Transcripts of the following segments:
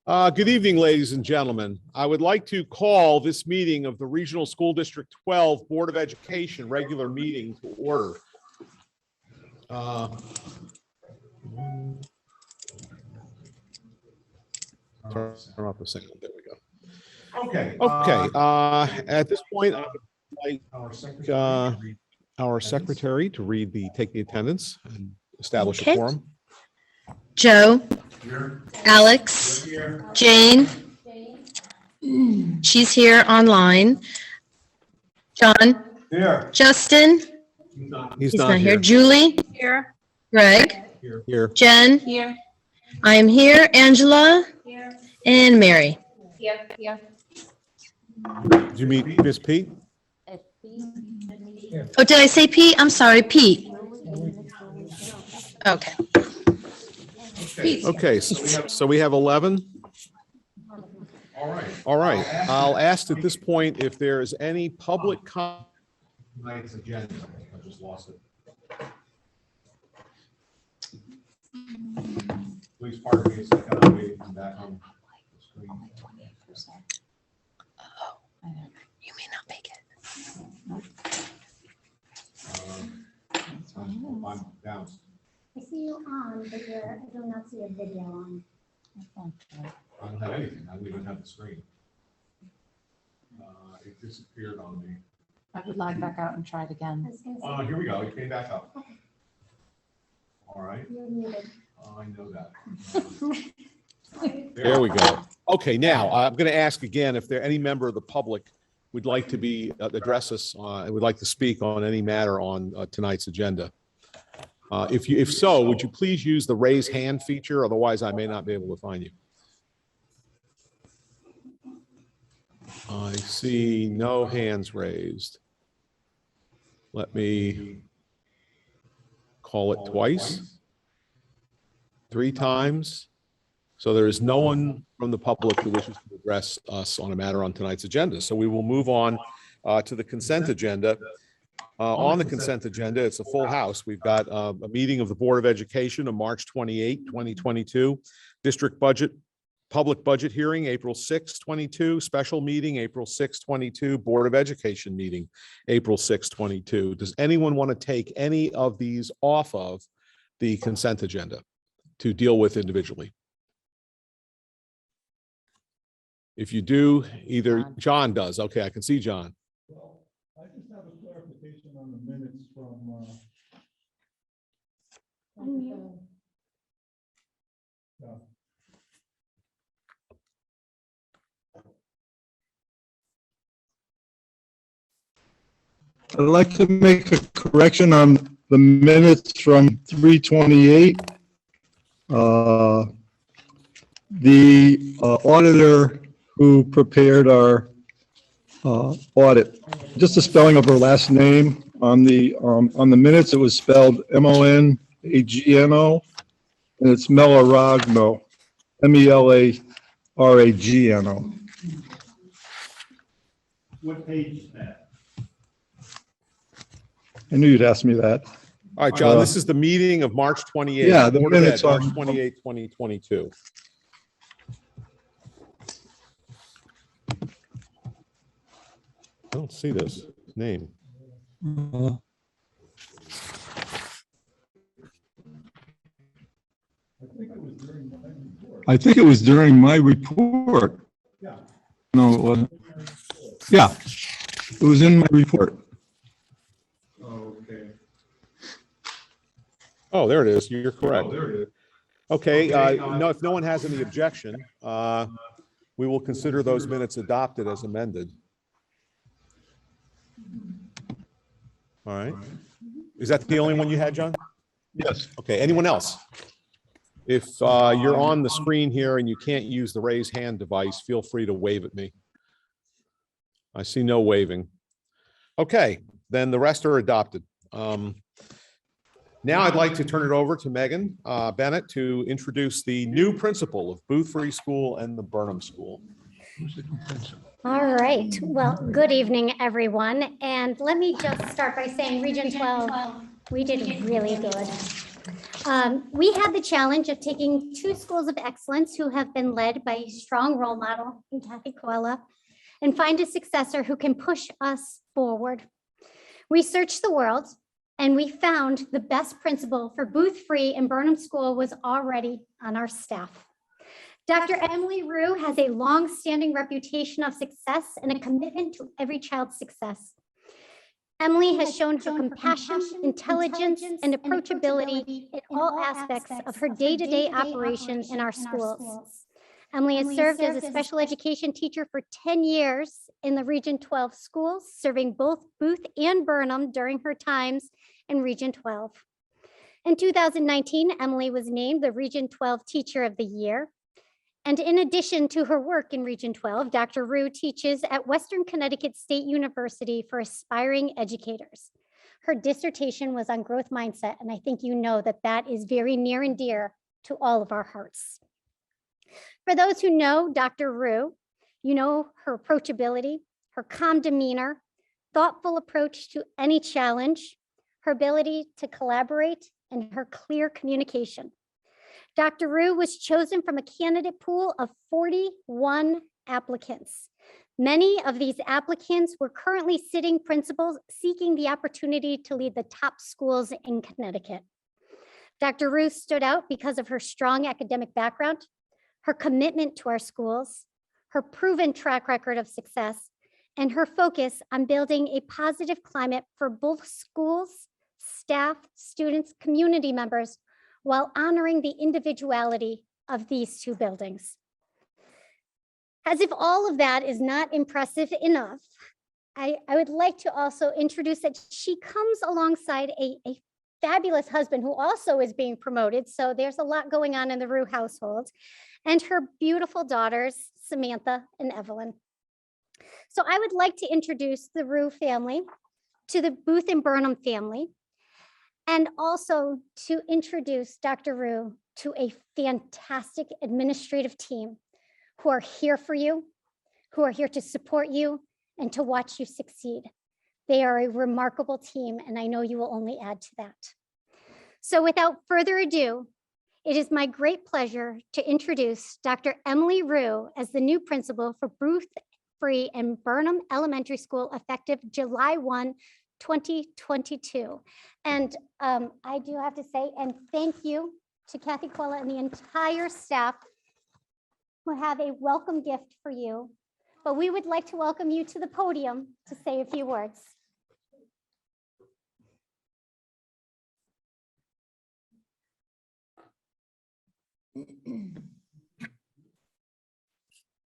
Good evening, ladies and gentlemen. I would like to call this meeting of the Regional School District 12 Board of Education regular meeting to order. Turn off the signal. There we go. Okay. At this point, I would like our secretary to take the attendance and establish a quorum. Joe, Alex, Jane, she's here online. John, Here. Justin, He's not here. Julie, Here. Greg, Here. Jen, Here. I am here. Angela, Here. and Mary. Here. Here. Did you meet Miss Pete? Oh, did I say Pete? I'm sorry, Pete. Okay. Okay, so we have 11. All right. I'll ask at this point if there is any public comment. Tonight's agenda. I just lost it. Please pardon me. I'm waiting to come back on the screen. Only 28%. Oh, you may not make it. I'm down. I see you on, but I do not see a video on. I don't have anything. I don't even have the screen. It disappeared on me. I would log back out and try it again. I was gonna say, Here we go. It came back up. Okay. All right. you're muted. I know that. There we go. Okay, now I'm going to ask again if there any member of the public would like to address us, would like to speak on any matter on tonight's agenda. If so, would you please use the raise hand feature? Otherwise, I may not be able to find you. I see no hands raised. Let me call it twice, 3 times. So there is no one from the public who wishes to address us on a matter on tonight's agenda. So we will move on to the consent agenda. On the consent agenda, it's a full house. We've got a meeting of the Board of Education on March 28, 2022, district budget, public budget hearing, April 6, 22, special meeting, April 6, 22, Board of Education meeting, April 6, 22. Does anyone want to take any of these off of the consent agenda to deal with individually? If you do, either John does. Okay, I can see John. Well, I just have a clarification on the minutes from. Yeah. I'd like to make a correction on the minutes from 3/28. The auditor who prepared our audit, just the spelling of her last name on the minutes, it was spelled Monagno, and it's Melaragno, Melaragno. What page is that? I knew you'd ask me that. All right, John, this is the meeting of March 28. Yeah, the Board of Ed, minutes March on- 28, 2022. I don't see this name. I think it was during my report. No, it wasn't. Yeah, it was in my report. Okay. Oh, there it is. You're correct. There it is. Okay, no, if no one has any objection, we will consider those minutes adopted as amended. All right. Is that the only one you had, John? Yes. Okay, anyone else? If you're on the screen here and you can't use the raise hand device, feel free to wave at me. I see no waving. Okay, then the rest are adopted. Now I'd like to turn it over to Megan Bennett to introduce the new principal of Booth Free School and the Burnham School. All right. Well, good evening, everyone. And let me just start by saying Region 12, we did really good. We had the challenge of taking 2 schools of excellence who have been led by a strong role model in Kathy Coella and find a successor who can push us forward. We searched the world and we found the best principal for Booth Free and Burnham School was already on our staff. Dr. Emily Rue has a long-standing reputation of success and a commitment to every child's success. Emily has shown her compassion, intelligence, and approachability in all aspects of her day-to-day operation in our schools. Emily has served as a special education teacher for 10 years in the Region 12 schools, serving both Booth and Burnham during her times in Region 12. In 2019, Emily was named the Region 12 Teacher of the Year. And in addition to her work in Region 12, Dr. Rue teaches at Western Connecticut State University for aspiring educators. Her dissertation was on growth mindset, and I think you know that that is very near and dear to all of our hearts. For those who know Dr. Rue, you know her approachability, her calm demeanor, thoughtful approach to any challenge, her ability to collaborate, and her clear communication. Dr. Rue was chosen from a candidate pool of 41 applicants. Many of these applicants were currently sitting principals seeking the opportunity to lead the top schools in Connecticut. Dr. Rue stood out because of her strong academic background, her commitment to our schools, her proven track record of success, and her focus on building a positive climate for both schools, staff, students, community members, while honoring the individuality of these 2 buildings. As if all of that is not impressive enough, I would like to also introduce that she comes alongside a fabulous husband who also is being promoted. So there's a lot going on in the Rue household, and her beautiful daughters, Samantha and Evelyn. So I would like to introduce the Rue family to the Booth and Burnham family, and also to introduce Dr. Rue to a fantastic administrative team who are here for you, who are here to support you and to watch you succeed. They are a remarkable team, and I know you will only add to that. So without further ado, it is my great pleasure to introduce Dr. Emily Rue as the new principal for Booth Free and Burnham Elementary School effective July 1, 2022. And I do have to say, and thank you to Kathy Coella and the entire staff who have a welcome gift for you. But we would like to welcome you to the podium to say a few words.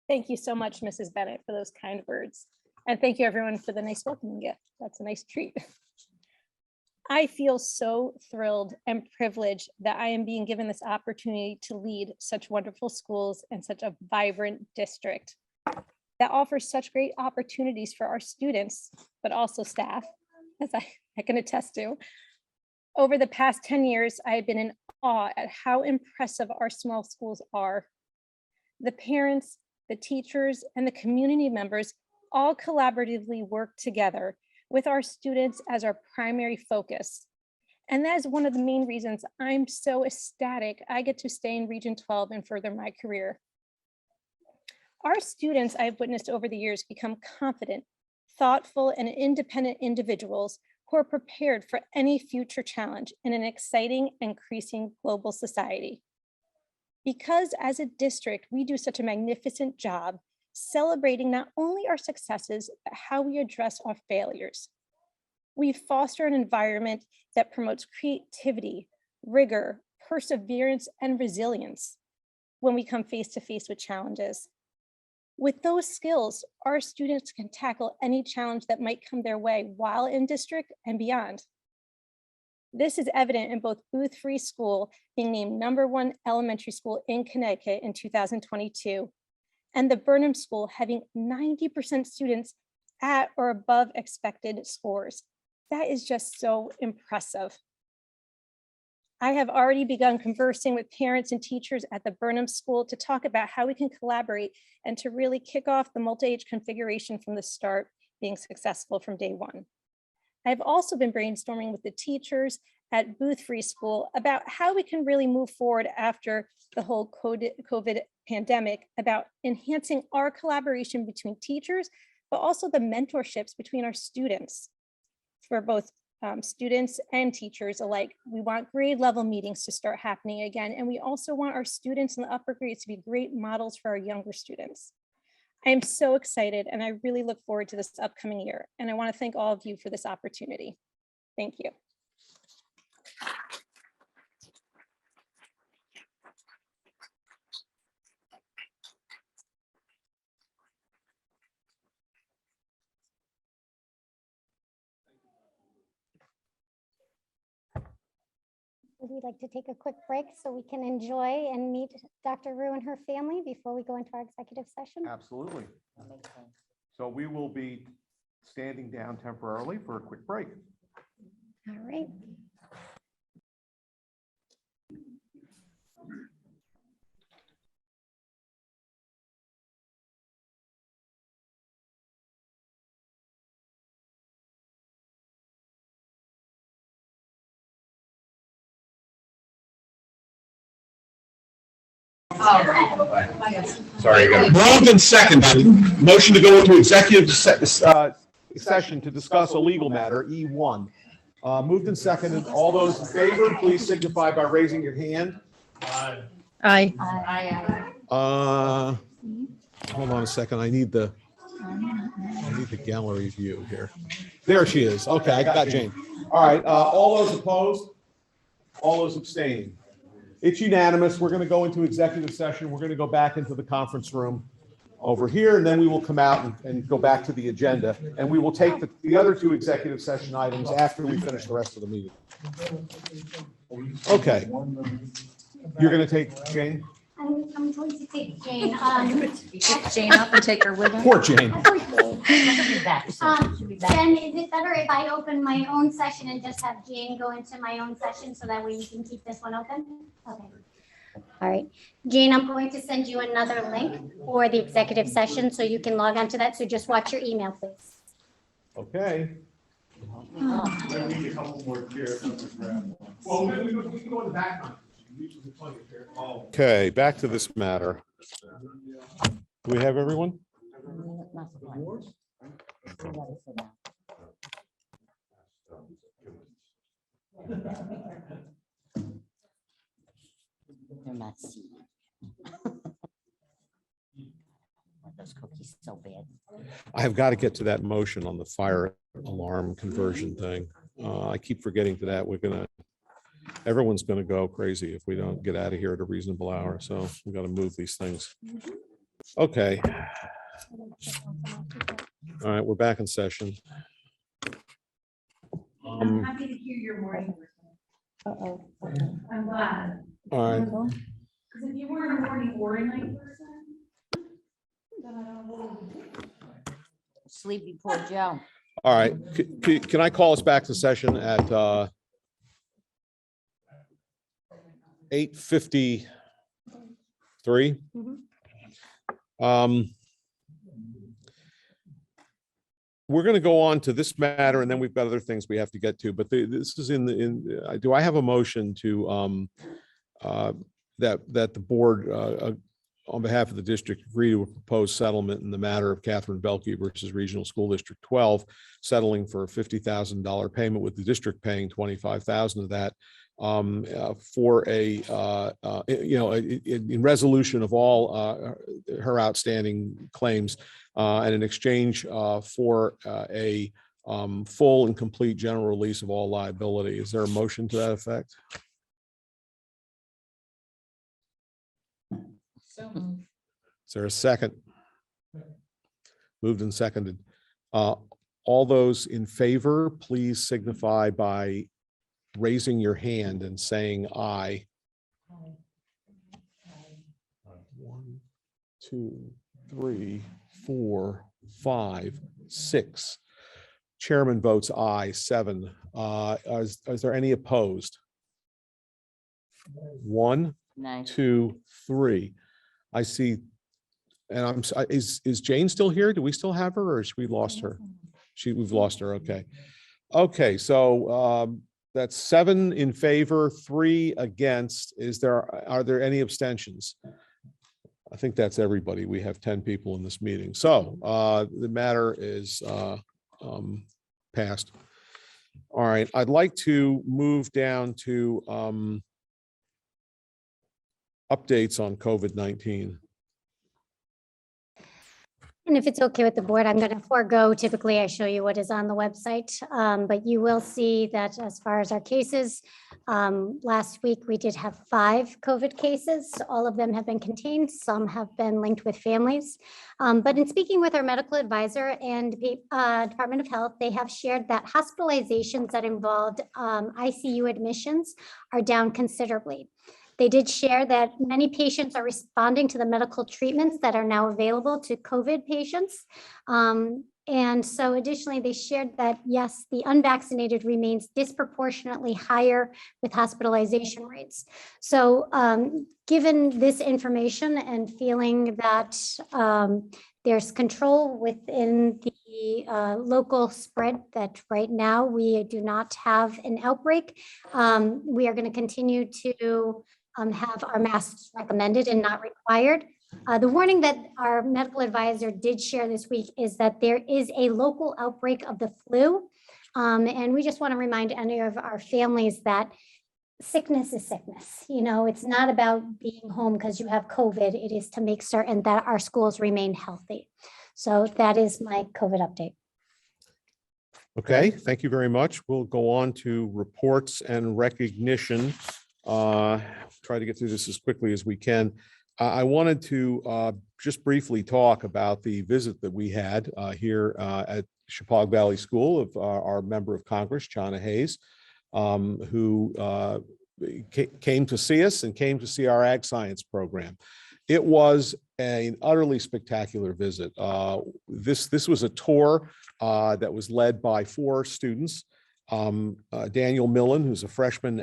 Thank you so much, Mrs. Bennett, for those kind words. And thank you everyone for the nice welcoming gift. That's a nice treat. I feel so thrilled and privileged that I am being given this opportunity to lead such wonderful schools and such a vibrant district that offers such great opportunities for our students, but also staff, as I can attest to. Over the past 10 years, I have been in awe at how impressive our small schools are. The parents, the teachers, and the community members all collaboratively work together with our students as our primary focus. And that is one of the main reasons I'm so ecstatic I get to stay in Region 12 and further my career. Our students I've witnessed over the years become confident, thoughtful, and independent individuals who are prepared for any future challenge in an exciting, increasing global society. Because as a district, we do such a magnificent job celebrating not only our successes, but how we address our failures. We foster an environment that promotes creativity, rigor, perseverance, and resilience when we come face to face with challenges. With those skills, our students can tackle any challenge that might come their way while in district and beyond. This is evident in both Booth Free School being named #1 elementary school in Connecticut in 2022, and the Burnham School having 90% students at or above expected scores. That is just so impressive. I have already begun conversing with parents and teachers at the Burnham School to talk about how we can collaborate and to really kick off the multi-age configuration from the start, being successful from day one. I've also been brainstorming with the teachers at Booth Free School about how we can really move forward after the whole COVID pandemic, about enhancing our collaboration between teachers, but also the mentorships between our students, for both students and teachers alike. We want grade level meetings to start happening again. And we also want our students in the upper grades to be great models for our younger students. I am so excited and I really look forward to this upcoming year. And I want to thank all of you for this opportunity. Thank you. We'd like to take a quick break so we can enjoy and meet Dr. Rue and her family before we go into our executive session. Absolutely. So we will be standing down temporarily for a quick break. All right. Sorry again. Moved and seconded. Motion to go into executive session to discuss a legal matter, E1. Moved and seconded. All those in favor, please signify by raising your hand. Aye. Hold on a second. I need the gallery view here. There she is. Okay, I got Jane. All right. All those opposed? All those abstaining? It's unanimous. We're going to go into executive session. We're going to go back into the conference room over here, and then we will come out and go back to the agenda. And we will take the other two executive session items after we finish the rest of the meeting. Okay. You're going to take Jane? I'm going to take Jane. Pick Jane up and take her with her. Poor Jane. Jen, is it better if I open my own session and just have Jane go into my own session so that way you can keep this one open? Okay. All right. Jane, I'm going to send you another link for the executive session so you can log on to that. So just watch your email, please. Okay. Well, we can go in the back. Okay, back to this matter. Do we have everyone? They're not seeing. Those cookies so bad. I have got to get to that motion on the fire alarm conversion thing. I keep forgetting to that. Everyone's gonna go crazy if we don't get out of here at a reasonable hour. So we got to move these things. Okay. All right, we're back in session. I'm happy to hear your morning. Uh-oh. I'm glad. All right. Because if you weren't a morning or a night person, then I don't know what to do. Sleepy poor Joe. All right. Can I call us back to session at 8:53? We're going to go on to this matter, and then we've got other things we have to get to. But this is do I have a motion to that the board, on behalf of the district, agree to a proposed settlement in the matter of Catherine Belkey versus Regional School District 12, settling for a $50,000 payment, with the district paying $25,000 of that, for in resolution of all her outstanding claims, and in exchange for a full and complete general release of all liability. Is there a motion to that effect? Is there a second? Moved and seconded. All those in favor, please signify by raising your hand and saying aye. 1, 2, 3, 4, 5, 6. Chairman votes aye, 7. Is there any opposed? 1, Nice. 2, 3. I see. And is Jane still here? Do we still have her, or has we lost her? We've lost her. Okay. Okay. So That's 7 in favor, 3 against. Are there any abstentions? I think that's everybody. We have 10 people in this meeting. So the matter is passed. All right, I'd like to move down to updates on COVID-19. And if it's okay with the board, I'm going to forego. Typically, I show you what is on the website, but you will see that as far as our cases, last week we did have 5 COVID cases. All of them have been contained. Some have been linked with families. But in speaking with our medical advisor and Department of Health, they have shared that hospitalizations that involved ICU admissions are down considerably. They did share that many patients are responding to the medical treatments that are now available to COVID patients. And so additionally, they shared that, yes, the unvaccinated remains disproportionately higher with hospitalization rates. So given this information and feeling that there's control within the local spread, that right now we do not have an outbreak, we are going to continue to have our masks recommended and not required. The warning that our medical advisor did share this week is that there is a local outbreak of the flu. And we just want to remind any of our families that sickness is sickness. You know, it's not about being home because you have COVID. It is to make certain that our schools remain healthy. So that is my COVID update. Okay, thank you very much. We'll go on to reports and recognition. Try to get through this as quickly as we can. I wanted to just briefly talk about the visit that we had here at Chippewa Valley School of our member of Congress, Chana Hayes, who came to see us and came to see our ag science program. It was an utterly spectacular visit. This was a tour that was led by 4 students. Daniel Millen, who's a freshman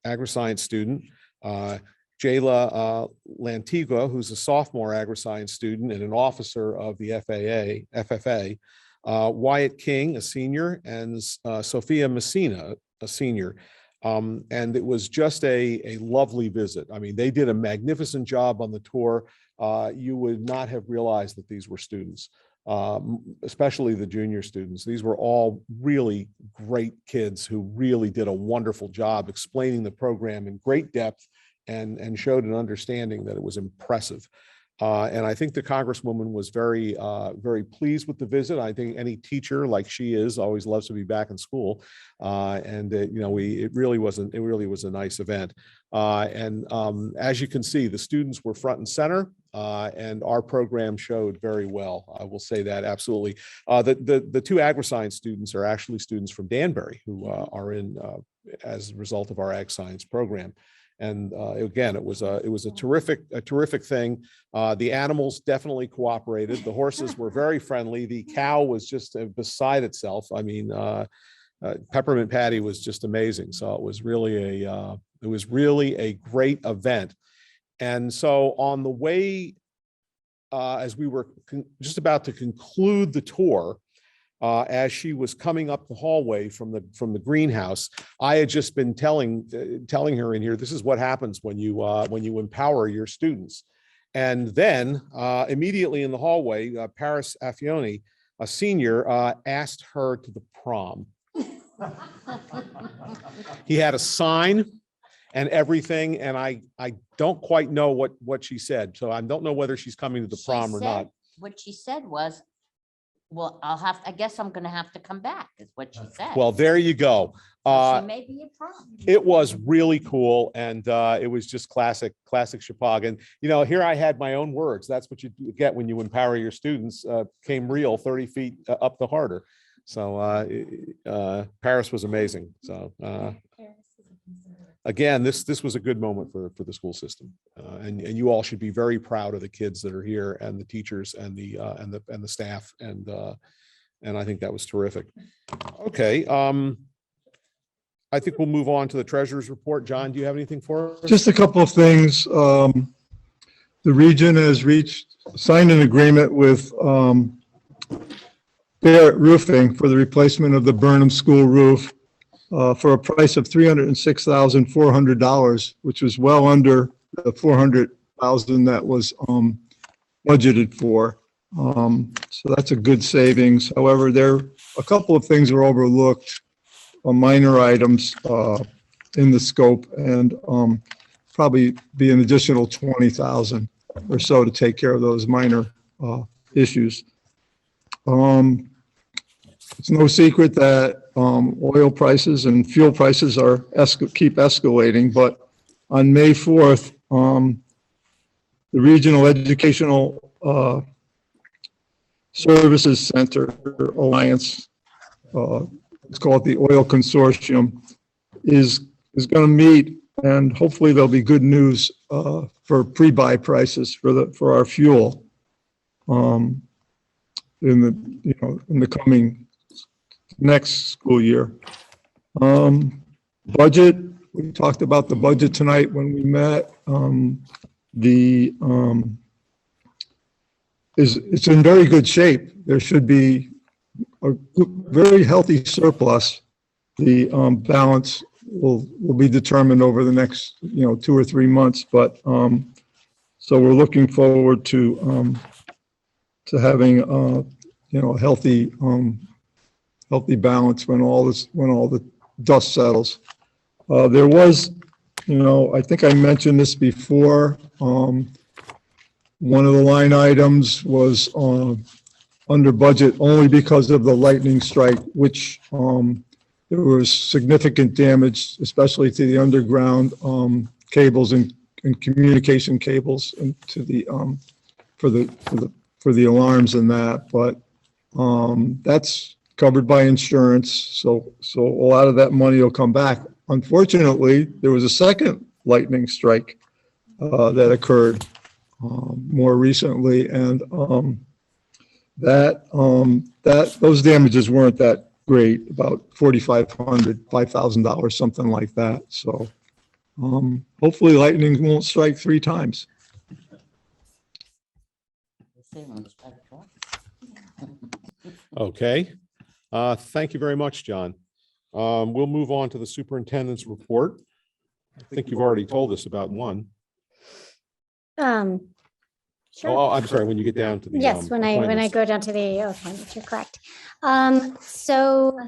agri-science student, Jayla Lantigua, who's a sophomore agri-science student and an officer of the FFA, Wyatt King, a senior, and Sophia Messina, a senior. And it was just a lovely visit. I mean, they did a magnificent job on the tour. You would not have realized that these were students, especially the junior students. These were all really great kids who really did a wonderful job explaining the program in great depth and showed an understanding that it was impressive. And I think the Congresswoman was very, very pleased with the visit. I think any teacher, like she is, always loves to be back in school. And you know, it really was a nice event. And as you can see, the students were front and center, and our program showed very well. I will say that absolutely. The 2 agri-science students are actually students from Danbury who are in as a result of our ag science program. And again, it was a terrific thing. The animals definitely cooperated. The horses were very friendly. The cow was just beside itself. I mean, Peppermint Patty was just amazing. So it was really a great event. And so on the way, as we were just about to conclude the tour, as she was coming up the hallway from the greenhouse, I had just been telling her in here, this is what happens when you empower your students. And then immediately in the hallway, Paris Affioni, a senior, asked her to the prom. He had a sign and everything, and I don't quite know what she said, so I don't know whether she's coming to the prom or not. What she said was, well, I guess I'm gonna have to come back, is what she said. Well, there you go. So she may be a prom. It was really cool, and it was just classic Chippewa. And you know, here I had my own words. That's what you get when you empower your students. Came real 30 feet up the harder. So Paris was amazing. So again, this was a good moment for the school system, and you all should be very proud of the kids that are here and the teachers and the staff, and I think that was terrific. Okay, I think we'll move on to the treasurer's report. John, do you have anything for us? Just a couple of things. The region has signed an agreement with Barrett Roofing for the replacement of the Burnham school roof. for a price of $306,400, which was well under the $400,000 that was budgeted for. So that's a good savings. However, a couple of things are overlooked, minor items in the scope, and probably be an additional 20,000 or so to take care of those minor issues. It's no secret that oil prices and fuel prices keep escalating, but on May 4th, the Regional Educational Services Center Alliance, let's call it the Oil Consortium, is going to meet, and hopefully there'll be good news for pre-buy prices for our fuel in the coming next school year. Budget, we talked about the budget tonight when we met. It's in very good shape. There should be a very healthy surplus. The balance will be determined over the next 2 or 3 months, but so we're looking forward to having a healthy balance when all the dust settles. There was, I think I mentioned this before. One of the line items was under budget only because of the lightning strike, which there was significant damage, especially to the underground cables and communication cables, and to the for the alarms and that. But that's covered by insurance, so a lot of that money will come back. Unfortunately, there was a second lightning strike that occurred more recently, and those damages weren't that great, about $4,500, $5,000, something like that. So hopefully lightning won't strike 3 times. Okay. Thank you very much, John. We'll move on to the superintendent's report. I think you've already told us about one. Sure. Oh, I'm sorry, when you get down to the Yes, when I appointments. go down to the appointments, you're correct. So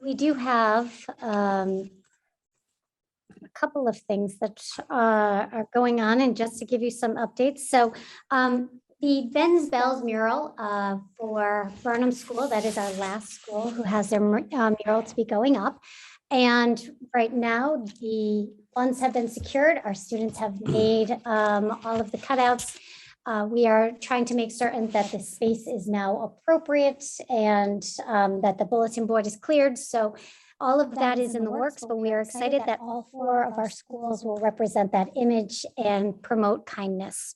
we do have a couple of things that are going on, and just to give you some updates. So the Ben's Bells mural for Burnham School, that is our last school who has their mural to be going up. And right now, the funds have been secured. Our students have made all of the cutouts. We are trying to make certain that the space is now appropriate and that the bulletin board is cleared. So all of that is in the works, but we are excited that all 4 of our schools will represent that image and promote kindness.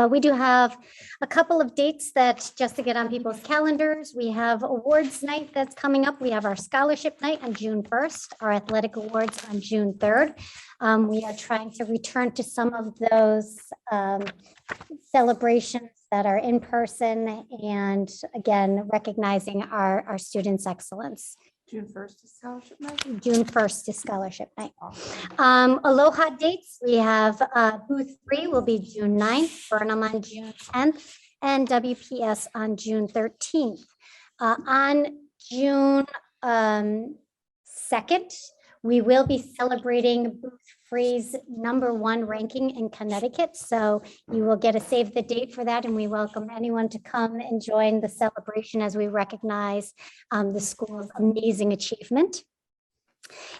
We do have a couple of dates that, just to get on people's calendars, we have awards night that's coming up. We have our scholarship night on June 1st, our athletic awards on June 3rd. We are trying to return to some of those celebrations that are in person, and again, recognizing our students' excellence. June 1st is scholarship night. June 1st is scholarship night. Aloha dates, we have booth 3 will be June 9th, Burnham on June 10th, and WPS on June 13th. On June 2nd, we will be celebrating booth 3's #1 ranking in Connecticut. So you will get a save the date for that, and we welcome anyone to come and join the celebration as we recognize the school's amazing achievement.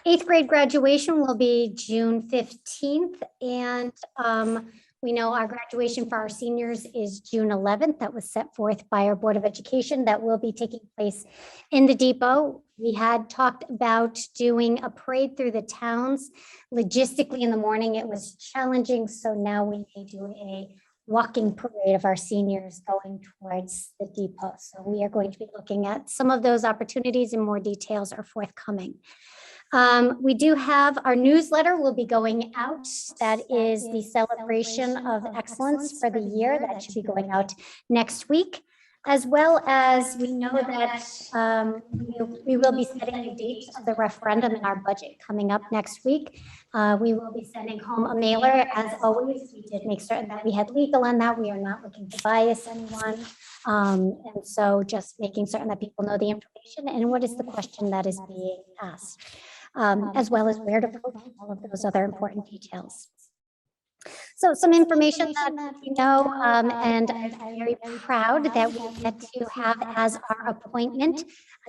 8th grade graduation will be June 15th, and we know our graduation for our seniors is June 11th. That was set forth by our Board of Education. That will be taking place in the depot. We had talked about doing a parade through the towns. Logistically in the morning, it was challenging. So now we may do a walking parade of our seniors going towards the depot. So we are going to be looking at some of those opportunities, and more details are forthcoming. We do have our newsletter will be going out. That is the celebration of excellence for the year. That should be going out next week. As well as we know that we will be setting a date of the referendum in our budget coming up next week. We will be sending home a mailer. As always, we did make certain that we had legal on that. We are not looking to bias anyone. And so just making certain that people know the information and what is the question that is being asked, as well as where to vote, all of those other important details. So some information that you know, and I'm very proud that we get to have as our appointment,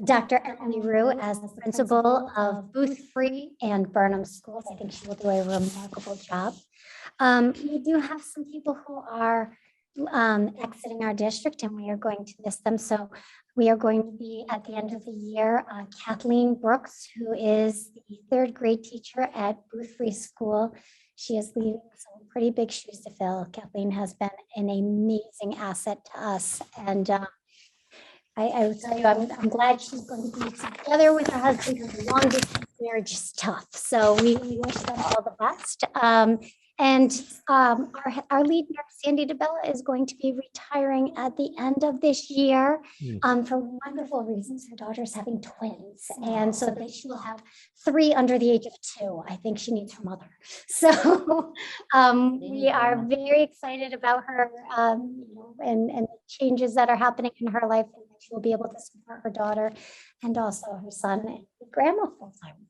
Dr. Emily Rue as the principal of Booth Free and Burnham schools. I think she will do a remarkable job. We do have some people who are exiting our district and we are going to miss them. So we are going to be at the end of the year, Kathleen Brooks, who is the 3rd grade teacher at Booth Free School. She is leaving some pretty big shoes to fill. Kathleen has been an amazing asset to us. And I will tell you, I'm glad she's going to be together with her husband because the long distance marriage is tough. So we wish them all the best. Our lead nurse, Sandy DeBella, is going to be retiring at the end of this year for wonderful reasons. Her daughter's having twins, and so that she will have 3 under the age of 2. I think she needs her mother. So we are very excited about her and the changes that are happening in her life, and that she will be able to support her daughter and also her son and grandma full time.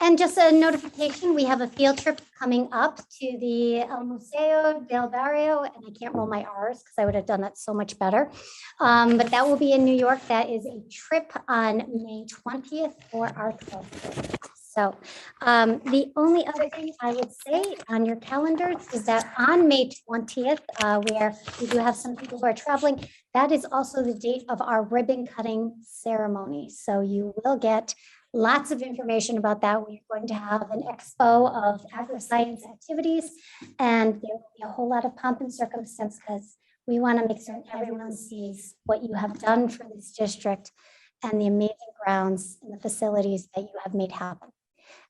And just a notification, we have a field trip coming up to the El Museo del Barrio, and I can't roll my R's because I would have done that so much better. But that will be in New York. That is a trip on May 20th for our 12th grade. So the only other thing I would say on your calendars is that on May 20th, where we do have some people who are traveling, that is also the date of our ribbon cutting ceremony. So you will get lots of information about that. We're going to have an expo of agri-science activities, and there will be a whole lot of pomp and circumstance because we want to make sure everyone sees what you have done for this district and the amazing grounds and the facilities that you have made happen.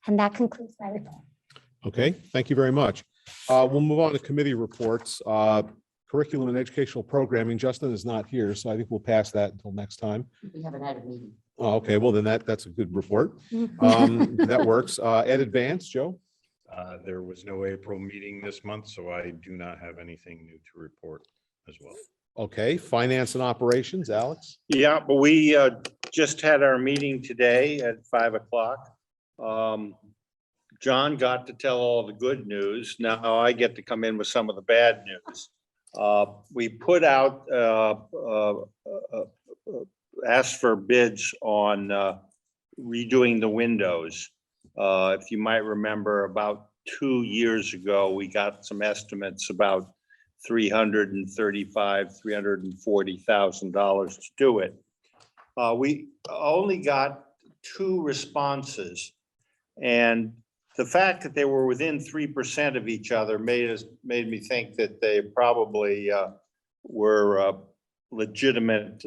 And that concludes my report. Okay, thank you very much. We'll move on to committee reports. Curriculum and educational programming. Justin is not here, so I think we'll pass that until next time. We haven't had a meeting. Oh, okay, well then that's a good report. That works. Ed Advance, Joe? There was no April meeting this month, so I do not have anything new to report as well. Okay, finance and operations, Alex? Yeah, but we just had our meeting today at 5 o'clock. John got to tell all the good news. Now I get to come in with some of the bad news. We put out, asked for bids on redoing the windows. If you might remember, about 2 years ago, we got some estimates about $340,000 to do it. We only got 2 responses, and the fact that they were within 3% of each other made me think that they probably were legitimate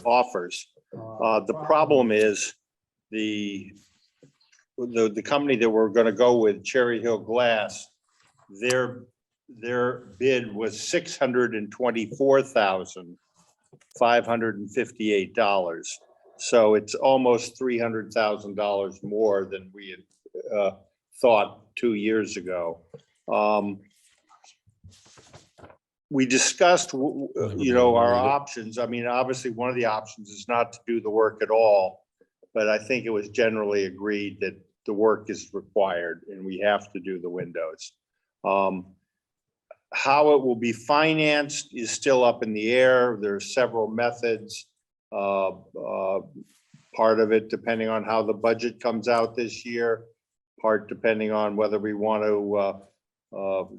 offers. The problem is the company that we're going to go with, Cherry Hill Glass, their bid was $624,558. So it's almost $300,000 more than we had thought 2 years ago. We discussed, our options. I mean, obviously, one of the options is not to do the work at all, but I think it was generally agreed that the work is required and we have to do the windows. How it will be financed is still up in the air. There are several methods. Part of it depending on how the budget comes out this year, part depending on whether we want to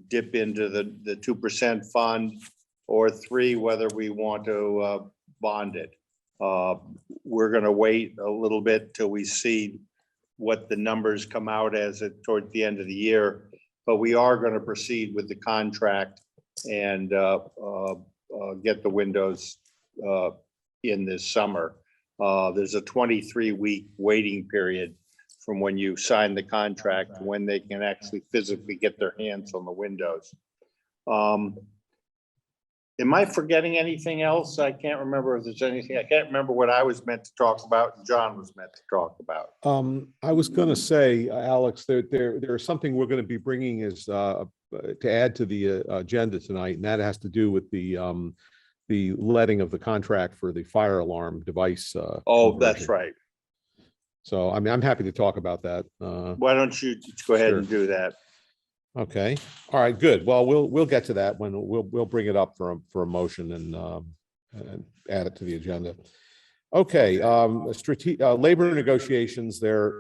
dip into the 2% fund, or 3, whether we want to bond it. We're going to wait a little bit till we see what the numbers come out as toward the end of the year, but we are going to proceed with the contract and get the windows in this summer. There's a 23-week waiting period from when you sign the contract to when they can actually physically get their hands on the windows. Am I forgetting anything else? I can't remember if there's anything. I can't remember what I was meant to talk about and John was meant to talk about. I was going to say, Alex, there's something we're going to be bringing as to add to the agenda tonight, and that has to do with the letting of the contract for the fire alarm device. Oh, that's conversion. right. So, I mean, I'm happy to talk about that. Why don't you go ahead and do that? Okay. All right, good. Well, we'll get to that when we'll bring it up for a motion and add it to the agenda. Okay, labor negotiations there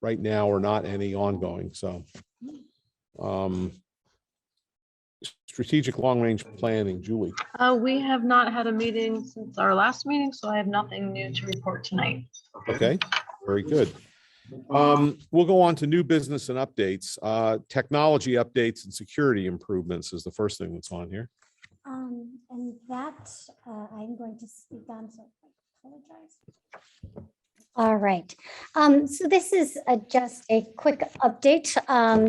right now are not any ongoing, so. Strategic long-range planning, Julie. We have not had a meeting since our last meeting, so I have nothing new to report tonight. Okay, very good. We'll go on to new business and updates. Technology updates and security improvements is the first thing that's on here. And that I'm going to speak on, so I apologize. All right. So this is just a quick update.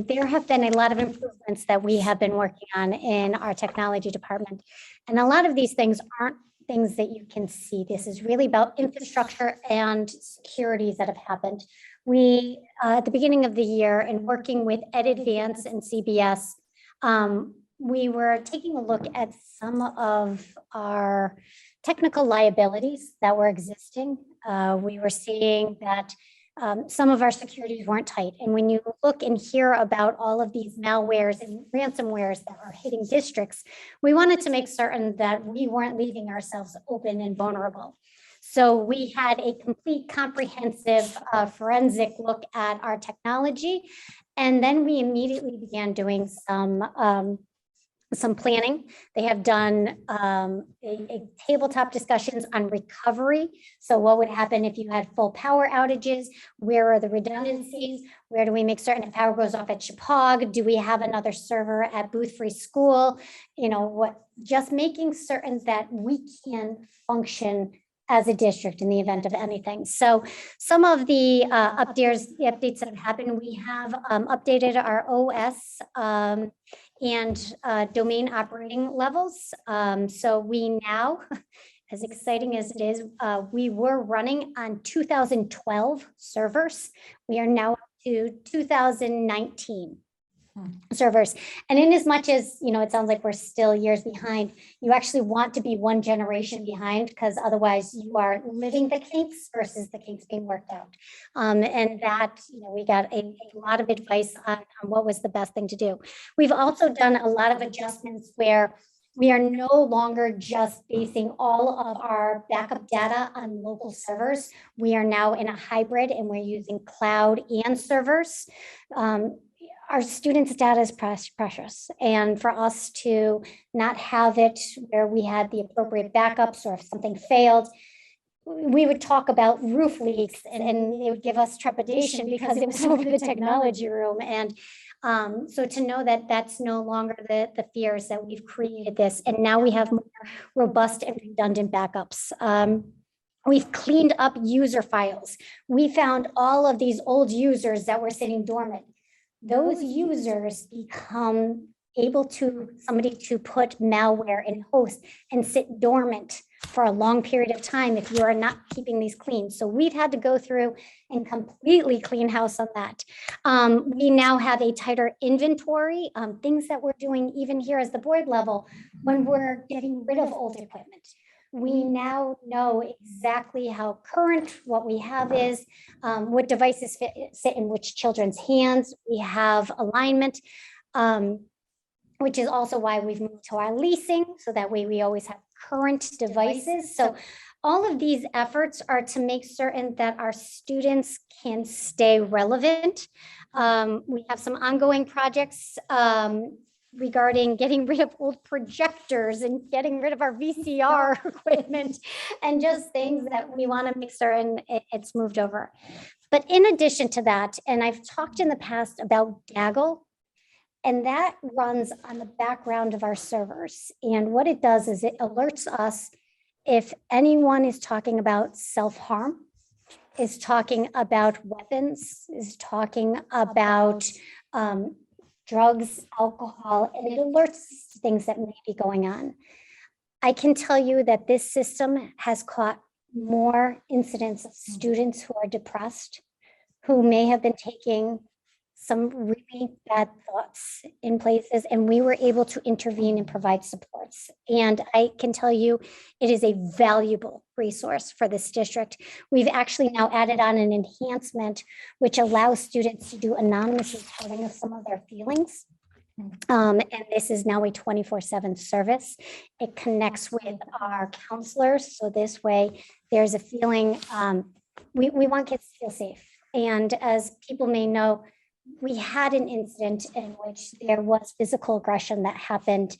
There have been a lot of improvements that we have been working on in our technology department. And a lot of these things aren't things that you can see. This is really about infrastructure and securities that have happened. We, at the beginning of the year, and working with Ed Advance and CBS, we were taking a look at some of our technical liabilities that were existing. We were seeing that some of our securities weren't tight. And when you look and hear about all of these malwares and ransomwares that are hitting districts, we wanted to make certain that we weren't leaving ourselves open and vulnerable. So we had a complete comprehensive forensic look at our technology. And then we immediately began doing some planning. They have done a tabletop discussions on recovery. So what would happen if you had full power outages? Where are the redundancies? Where do we make certain if power goes off at Chippewa? Do we have another server at Booth Free School? You know, what? Just making certain that we can function as a district in the event of anything. So some of the updates that have happened, we have updated our OS and domain operating levels. So we now, as exciting as it is, we were running on 2012 servers. We are now up to 2019 servers. And in as much as, you know, it sounds like we're still years behind, you actually want to be one generation behind, because otherwise you are living the kinks versus the kinks being worked out. And that, you know, we got a lot of advice on what was the best thing to do. We've also done a lot of adjustments where we are no longer just basing all of our backup data on local servers. We are now in a hybrid and we're using cloud and servers. Our students' data is precious, and for us to not have it where we had the appropriate backups, or if something failed, we would talk about roof leaks, and it would give us trepidation because it was over the technology room. And so to know that that's no longer the fears, that we've created this, and now we have more robust and redundant backups. We've cleaned up user files. We found all of these old users that were sitting dormant. Those users become able to somebody to put malware in host and sit dormant for a long period of time if you are not keeping these clean. So we've had to go through and completely clean house on that. We now have a tighter inventory, things that we're doing even here as the board level when we're getting rid of old equipment. We now know exactly how current what we have is, what devices sit in which children's hands. We have alignment, which is also why we've moved to our leasing, so that way we always have current devices. So all of these efforts are to make certain that our students can stay relevant. We have some ongoing projects regarding getting rid of old projectors and getting rid of our VCR equipment, and just things that we want to make certain it's moved over. But in addition to that, and I've talked in the past about Gaggle, and that runs on the background of our servers. And what it does is it alerts us if anyone is talking about self-harm, is talking about weapons, is talking about drugs, alcohol, and it alerts us to things that may be going on. I can tell you that this system has caught more incidents of students who are depressed, who may have been taking some really bad thoughts in places, and we were able to intervene and provide supports. And I can tell you, it is a valuable resource for this district. We've actually now added on an enhancement which allows students to do anonymous reporting of some of their feelings. And this is now a 24/7 service. It connects with our counselors. So this way there's a feeling, we want kids to feel safe. And as people may know, we had an incident in which there was physical aggression that happened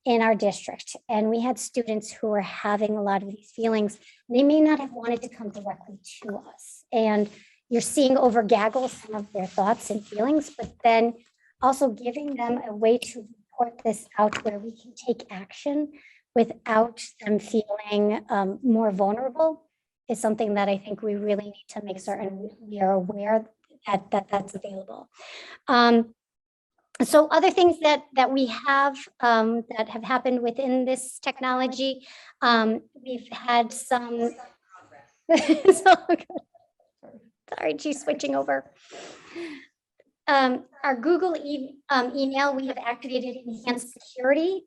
in our district. And we had students who were having a lot of these feelings. They may not have wanted to come directly to us. And you're seeing over gaggle some of their thoughts and feelings, but then also giving them a way to report this out where we can take action without them feeling more vulnerable is something that I think we really need to make certain we are aware that that's available. So other things that we have that have happened within this technology, we've had some. Sorry, she's switching over. Our Google email, we have activated enhanced security.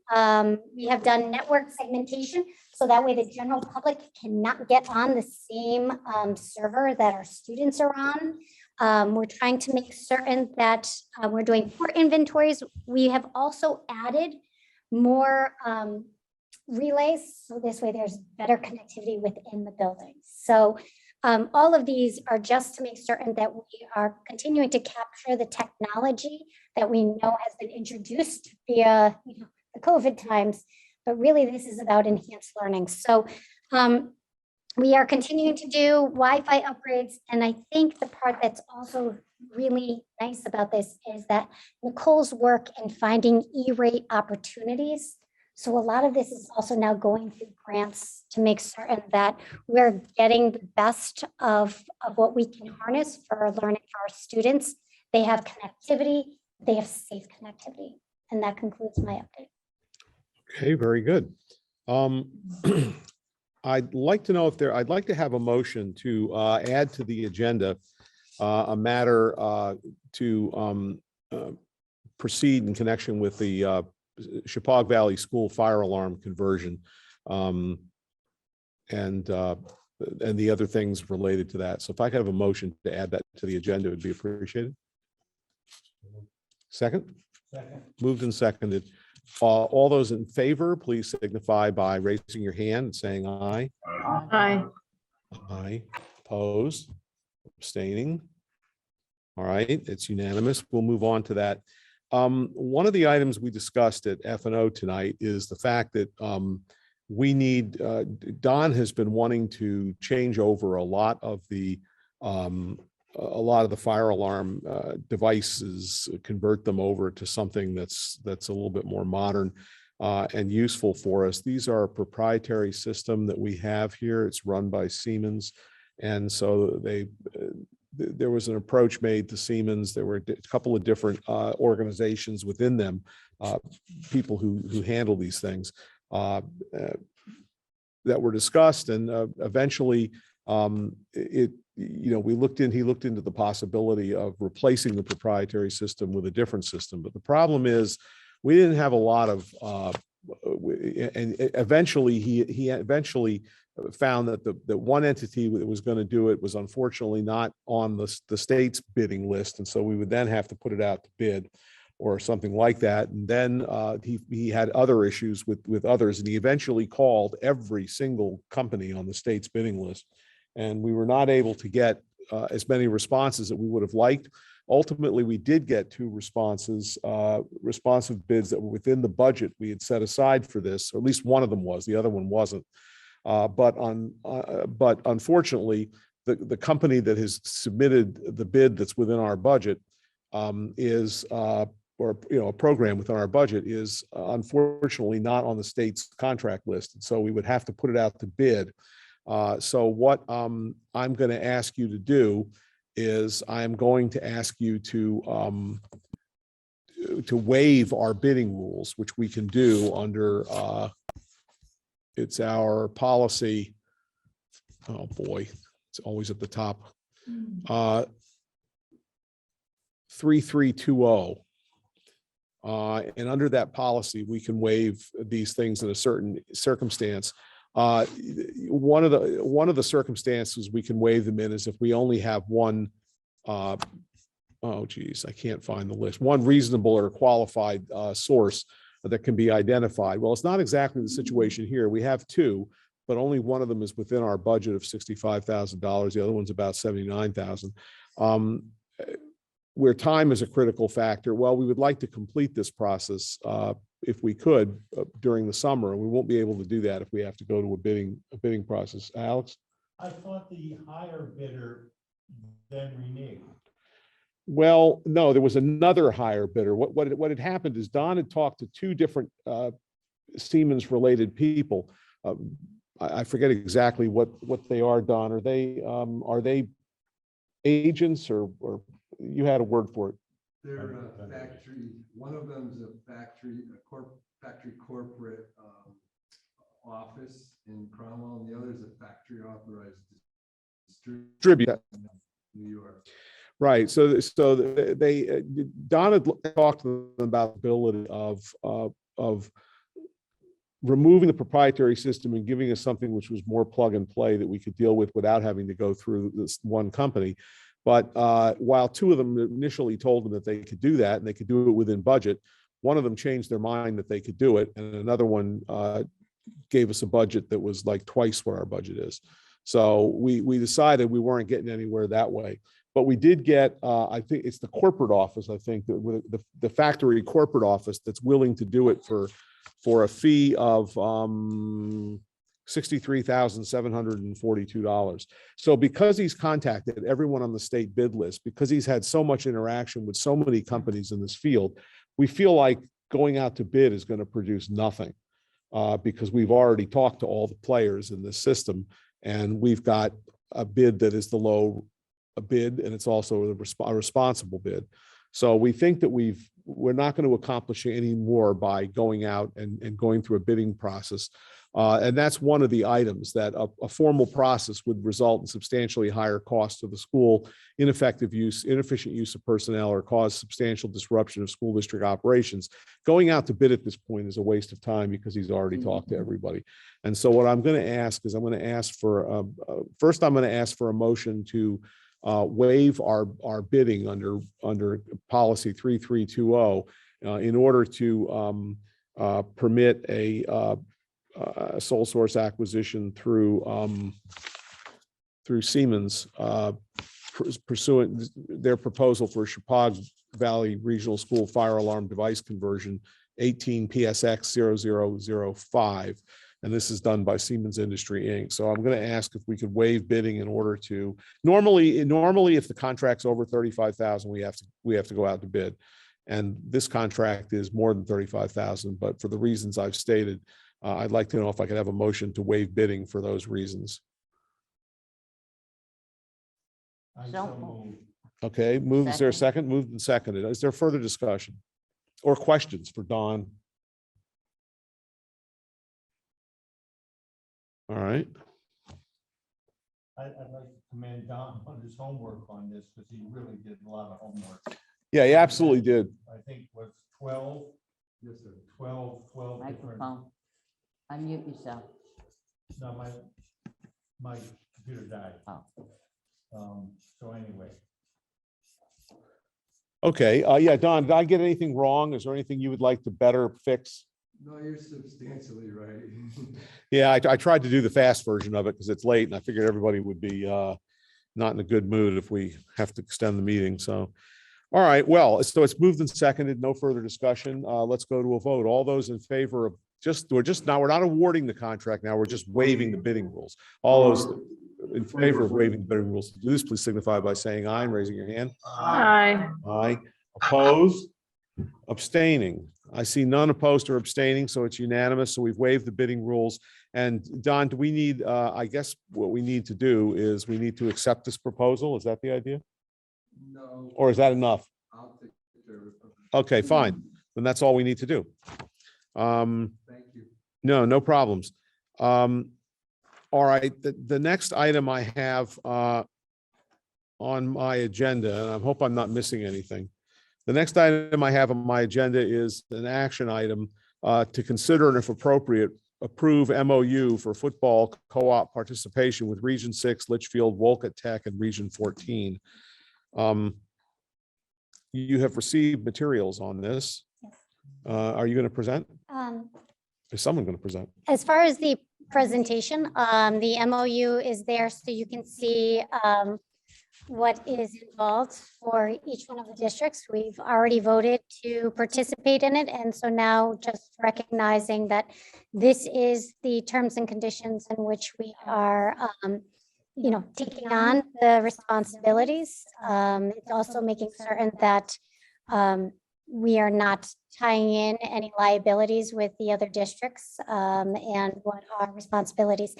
We have done network segmentation, so that way the general public cannot get on the same server that our students are on. We're trying to make certain that we're doing port inventories. We have also added more relays, so this way there's better connectivity within the building. So all of these are just to make certain that we are continuing to capture the technology that we know has been introduced via the COVID times, but really this is about enhanced learning. So we are continuing to do Wi-Fi upgrades, and I think the part that's also really nice about this is that Nicole's work in finding E-rate opportunities. So a lot of this is also now going through grants to make certain that we're getting the best of what we can harness for learning for our students. They have connectivity, they have safe connectivity. And that concludes my update. Okay, very good. I'd like to know if I'd like to have a motion to add to the agenda a matter to proceed in connection with the Chappaq Valley School fire alarm conversion and the other things related to that. So if I could have a motion to add that to the agenda, it would be appreciated. Second? Second. Moved and seconded. All those in favor, please signify by raising your hand and saying aye. Aye. Aye. Opposed? Abstaining? All right, it's unanimous. We'll move on to that. One of the items we discussed at F&O tonight is the fact that we need, Don has been wanting to change over a lot of the fire alarm devices, convert them over to something that's a little bit more modern and useful for us. These are a proprietary system that we have here. It's run by Siemens. And so there was an approach made to Siemens. There were a couple of different organizations within them, people who handle these things that were discussed. And eventually he looked into the possibility of replacing the proprietary system with a different system. But the problem is we didn't have a lot of, and eventually he eventually found that the one entity that was going to do it was unfortunately not on the state's bidding list. And so we would then have to put it out to bid or something like that. And then he had other issues with others, and he eventually called every single company on the state's bidding list. And we were not able to get as many responses that we would have liked. Ultimately, we did get 2 responsive bids that were within the budget we had set aside for this, or at least one of them was, the other one wasn't. But unfortunately, the company that has submitted the bid that's within our budget is, or a program within our budget is unfortunately not on the state's contract list. And so we would have to put it out to bid. So what I'm going to ask you to do is I'm going to ask you to waive our bidding rules, which we can do under it's our policy. Oh, boy, it's always at the top. 3320. And under that policy, we can waive these things in a certain circumstance. One of the circumstances we can waive them in is if we only have one, oh geez, I can't find the list, one reasonable or qualified source that can be identified. Well, it's not exactly the situation here. We have two, but only one of them is within our budget of $65,000. The other one's about $79,000. Where time is a critical factor, well, we would like to complete this process if we could during the summer, and we won't be able to do that if we have to go to a bidding process. Alex? I thought the higher bidder then reneged. Well, no, there was another higher bidder. What had happened is Don had talked to two different Siemens related people. I forget exactly what they are, Don. Are they agents or you had a word for it? They're a factory. One of them's a factory corporate office in Cromwell, and the other is a factory authorized Distributor. New York. Right. So they Don had talked to them about the ability of removing the proprietary system and giving us something which was more plug and play that we could deal with without having to go through this one company. But while two of them initially told them that they could do that and they could do it within budget, one of them changed their mind that they could do it, and another one gave us a budget that was like twice what our budget is. So we decided we weren't getting anywhere that way. But we did get, I think it's the corporate office, I think, the factory corporate office that's willing to do it for a fee of $63,742. So because he's contacted everyone on the state bid list, because he's had so much interaction with so many companies in this field, we feel like going out to bid is going to produce nothing because we've already talked to all the players in this system, and we've got a bid that is the low bid, and it's also a responsible bid. So we think that we're not going to accomplish any more by going out and going through a bidding process. And that's one of the items that a formal process would result in substantially higher costs to the school, inefficient use of personnel, or cause substantial disruption of school district operations. Going out to bid at this point is a waste of time because he's already talked to everybody. And so what I'm going to ask is first I'm going to ask for a motion to waive our bidding under policy 3320 in order to permit a sole source acquisition through Siemens pursuant their proposal for Chippewa Valley Regional School fire alarm device conversion 18 PSX 0005. And this is done by Siemens Industry Inc. So I'm going to ask if we could waive bidding in order to normally if the contract's over 35,000, we have to go out to bid. And this contract is more than 35,000, but for the reasons I've stated, I'd like to know if I could have a motion to waive bidding for those reasons. Okay, move. Is there a second? Moved and seconded. Is there further discussion or questions for Don? All right. I'd like to commend Don on his homework on this because he really did a lot of homework. Yeah, he absolutely did. I think was 12. Yes, sir. 12 different. Microphone. Unmute yourself. No, my computer died. Oh. So anyway. Okay. Yeah, Don, did I get anything wrong? Is there anything you would like to better fix? No, you're substantially right. Yeah, I tried to do the fast version of it because it's late and I figured everybody would be not in a good mood if we have to extend the meeting. So, all right, well, so it's moved and seconded. No further discussion. Let's go to a vote. All those in favor of we're not awarding the contract now. We're just waiving the bidding rules. All those in favor of waiving the bidding rules to do this, please signify by saying aye and raising your hand. Aye. Aye. Opposed? Abstaining? I see none opposed or abstaining, so it's unanimous. So we've waived the bidding rules. And Don, do we need, I guess what we need to do is we need to accept this proposal. Is that the idea? No. Or is that enough? I'll take care of it. Okay, fine. Then that's all we need to do. Thank you. No problems. All right, the next item I have on my agenda, and I hope I'm not missing anything. The next item I have on my agenda is an action item to consider and if appropriate, approve MOU for football co-op participation with Region 6, Litchfield, Wolcott Tech, and Region 14. You have received materials on this. Are you going to present? Is someone going to present? As far as the presentation, the MOU is there so you can see what is involved for each one of the districts. We've already voted to participate in it. And so now just recognizing that this is the terms and conditions in which we are, taking on the responsibilities. It's also making certain that we are not tying in any liabilities with the other districts and what are responsibilities.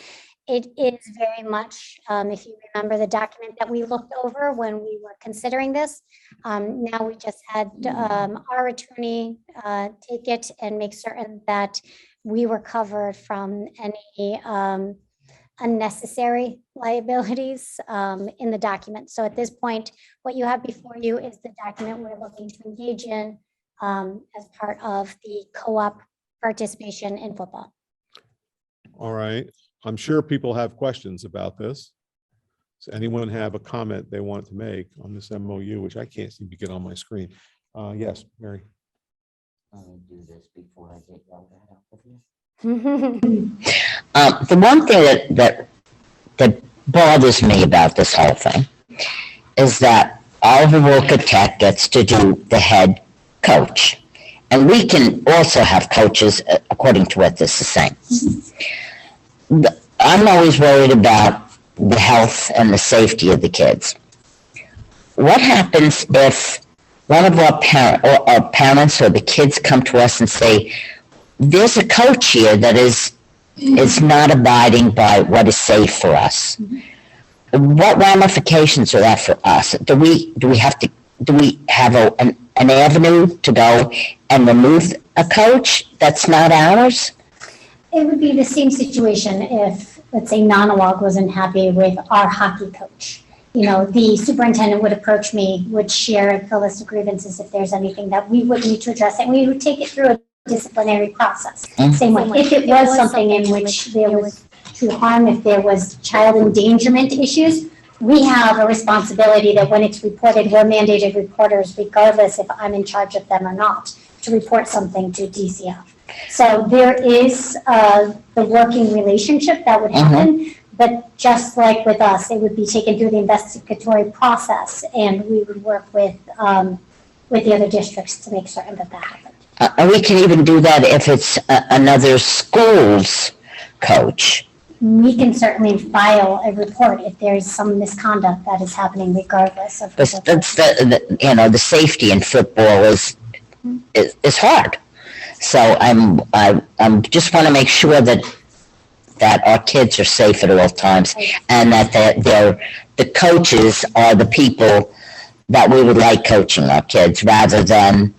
It is very much, if you remember the document that we looked over when we were considering this, now we just had our attorney take it and make certain that we were covered from any unnecessary liabilities in the document. So at this point, what you have before you is the document we're looking to engage in as part of the co-op participation in football. All right. I'm sure people have questions about this. Does anyone have a comment they want to make on this MOU, which I can't seem to get on my screen? Yes, Mary. Let me do this before I get yelled at over here. The one thing that bothers me about this whole thing is that Oliver Wolcott Tech gets to do the head coach. And we can also have coaches according to what this is saying. I'm always worried about the health and the safety of the kids. What happens if one of our parents or the kids come to us and say, there's a coach here that is not abiding by what is safe for us? What ramifications are that for us? Do we have an avenue to go and remove a coach that's not ours? It would be the same situation if, let's say, Nanawag wasn't happy with our hockey coach. The superintendent would approach me, would share the list of grievances if there's anything that we would need to address, and we would take it through a disciplinary process. Same way, if it was something in which there was true harm, if there was child endangerment issues, we have a responsibility that when it's reported, we're mandated reporters, regardless if I'm in charge of them or not, to report something to DCF. So there is the working relationship that would happen, but just like with us, it would be taken through the investigatory process, and we would work with the other districts to make certain that that happened. And we can even do that if it's another school's coach. We can certainly file a report if there's some misconduct that is happening, regardless of. That's the safety in football is hard. So I'm just want to make sure that our kids are safe at all times, and that the coaches are the people that we would like coaching our kids, rather than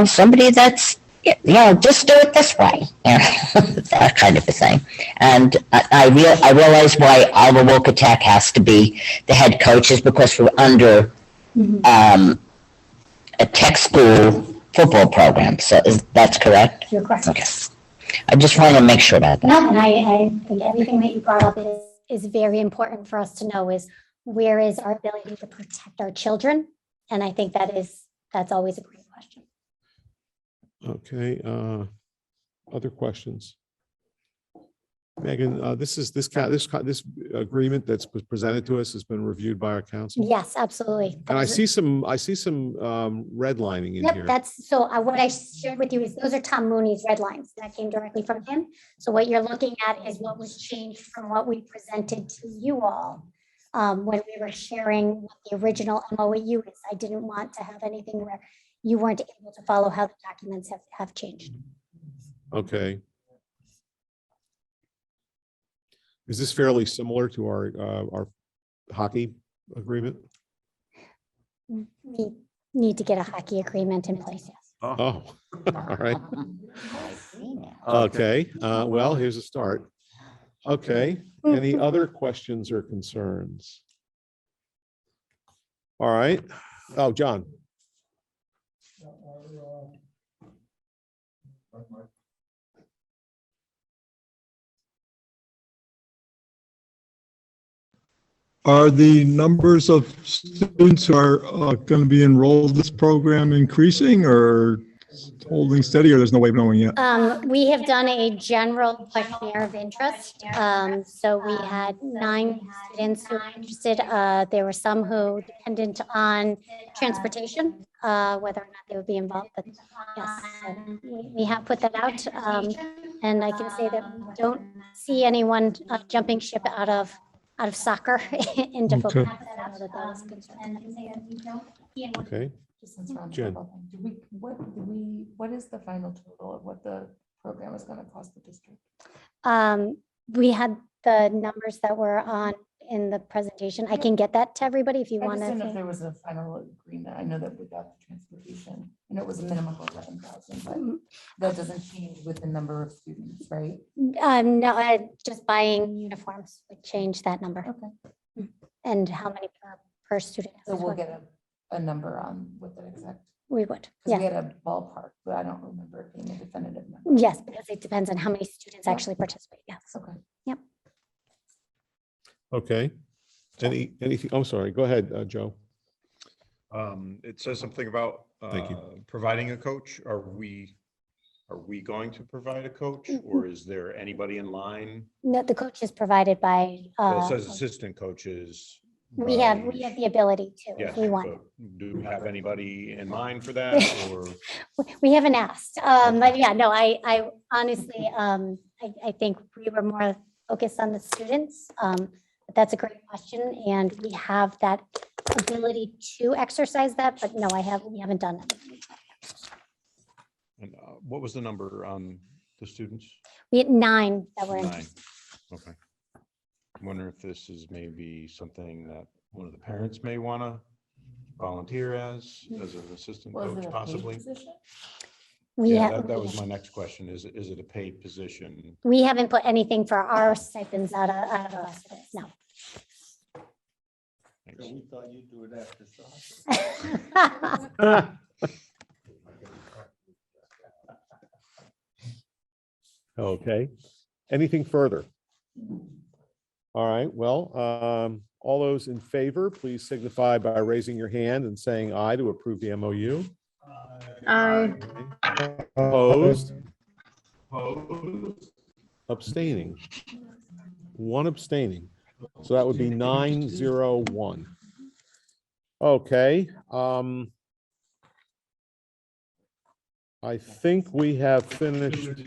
somebody that's just do it this way, that kind of a thing. And I realize why Oliver Wolcott Tech has to be the head coaches, because we're under a tech school football program. So that's correct? You're correct. Okay. I just want to make sure about that. No, and I think everything that you brought up is very important for us to know, is where is our ability to protect our children? And I think that's always a great question. Okay, other questions? Megan, this agreement that's presented to us has been reviewed by our council? Yes, absolutely. And I see some redlining in here. That's so what I shared with you is those are Tom Mooney's red lines that came directly from him. So what you're looking at is what was changed from what we presented to you all when we were sharing what the original MOU is. I didn't want to have anything where you weren't able to follow how the documents have changed. Okay. Is this fairly similar to our hockey agreement? We need to get a hockey agreement in place, yes. Oh, all right. Okay, well, here's a start. Okay, any other questions or concerns? All right. Oh, John. Are the numbers of students who are going to be enrolled in this program increasing or holding steady, or there's no way of knowing yet? We have done a general questionnaire of interest. So we had 9 students who were interested. There were some who dependent on transportation, whether or not they would be involved, but yes, so we have put that out. And I can say that we don't see anyone jumping ship out of soccer into football. Okay. I know that was a concern. Okay, Just since we're on Jen. football thing, what is the final total of what the program is gonna cost the district? We had the numbers that were on in the presentation. I can get that to everybody if you I want just didn't know if to. there was a final agreement. I know that we got the transportation, and it was a minimum of 11,000, but that doesn't change with the number of students, right? No, just buying uniforms would change that number. Okay. And how many per student. So as we'll well. get a number on what the exact, We would, because we yeah. had a ballpark, but I don't remember it being a definitive number. Yes, because it depends on how many students actually participate. Yes. Okay. okay. Anything, I'm sorry, go ahead, Joe. It says something about Thank you. providing a coach. Are we going to provide a coach, or is there anybody in line? No, the coach is provided by, Well, it says assistant coaches. we have the ability to, if Yes, we want. but do we have anybody in mind for that, or? We haven't asked, but yeah, no, I honestly, I think we were more focused on the students. But that's a great question, and we have that ability to exercise that, but no, we haven't done it. And what was the number on the students? We had 9 that were 9. interested. Okay. I wonder if this is maybe something that one of the parents may want to volunteer as an assistant Was it coach, a paid possibly. position? We Yeah, have, that was my next question. Is it a paid position? we haven't put anything for our stipends out of us, no. Thanks. We thought you'd do it after soccer. Okay, anything further? All right, well, all those in favor, please signify by raising your hand and saying aye to approve the MOU. Aye. Opposed? Abstaining. 1 abstaining. So that would be 9-0-1. Okay. I think we have finished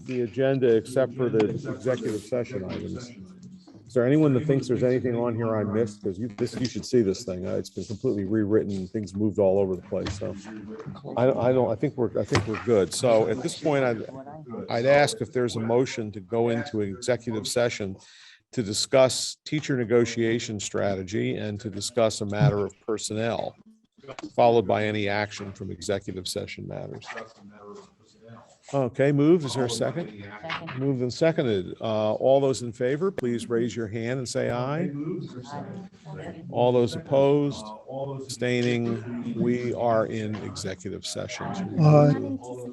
the agenda except for the executive session items. Is there anyone that thinks there's anything on here I missed? Because you should see this thing. It's been completely rewritten. Things moved all over the place. So I think we're good. So at this point, I'd ask if there's a motion to go into an executive session to discuss teacher negotiation strategy and to discuss a matter of personnel, followed by any action from executive session matters. Okay, moved. Is there a second? Moved and seconded. All those in favor, please raise your hand and say aye. All those opposed, abstaining, we are in executive sessions.